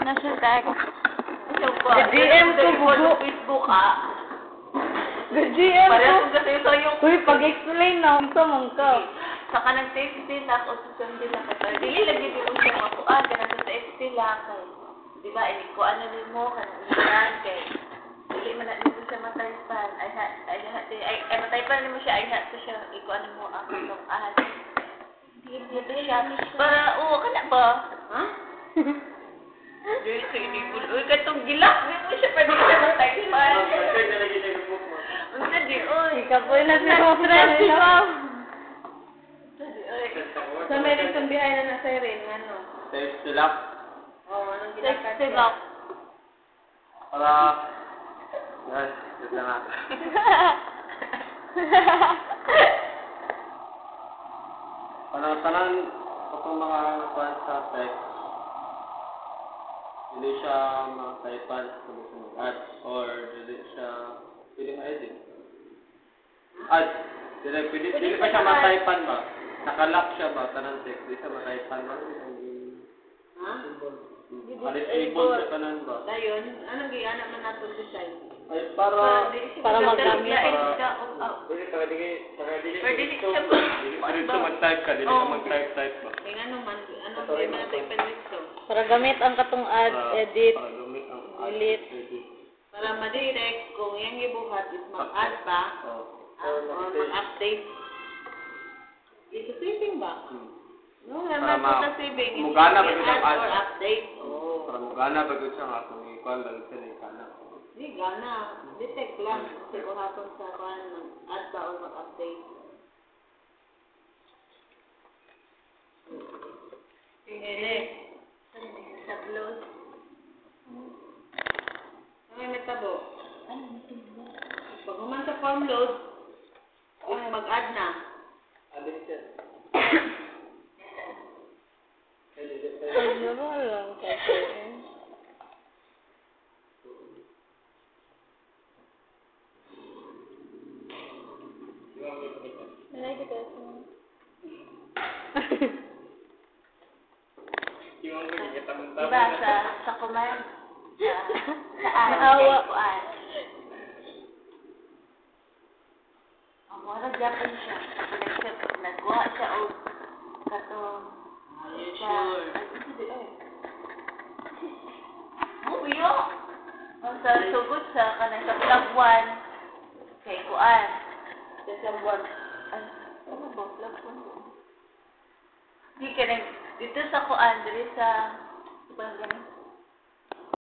Nasa text. DM ko bugo. Facebook ah. GM ko. Parehas kung kasi sa'yo. Uy, pag-explain na unsa man ka. Saka nag-text din ako sa sundi lang ka. Dili lagi din mo siya ako. Ganun sa text lang kay. Di ba, ko ano din mo, kanang ilan kay. Dili man na dito siya mataypan. Ay mataypan mo siya, ay hat ko siya. Iko ano mo, ako itong ahas. Dito siya. Para, kana ba? Ha? Dili ko inibul. Uy, katong gilak. Di mo siya pwede siya mataypan. Unsa di, uy. Ikaw po yung nag-friend, di ba? Sa meron itong bihay na nasa rin, ano? Text sila. Oo, anong ginakat siya? Para... Yan, ito na. Tanan itong mga nakuhan sa text, hindi siya makataypan sa mag-add or hindi siya pwede ma-edit. Pwede pa siya mataypan ba? Nakalock siya ba? Tanan text, hindi siya mataypan ba? Ha? Disable sa kanan ba? Dayon, anong giana man nato design? Ay, para magamit. Pwede siya ba? Dito mag-type ka, dito ka mag-type ba? Kaya ano man, anong tayo man natin penrito? Para gamit ang katong add, edit, Para gamit ang delete. Para ma-direct kung yung ibuhat is mag-add ba? Or mag-update? Ito saving ba? No, naman po sa saving. Mugana ba ito ang add add? or update? Para mugana ba ito siya nga kung ikuan lang siya na ikana. Hindi, gana. Detect lang. Kasi kung hapon sa kuhan, mag-add ba or mag-update. Hindi. Sa close. May metabo. Pag human sa form load, mag-add na. Alin siya? Ano ba lang kasi? Diba, sa command, sa add, Naawa. kuan. Ang mga Japan siya. Nagkuha siya o katong Uyo! Ang sa sugod sa kanang sa vlog 1 kay kuan. Sa vlog 1. Ay, ano ba? Vlog 1? Di ka dito sa kuan, dito sa ibang ganun.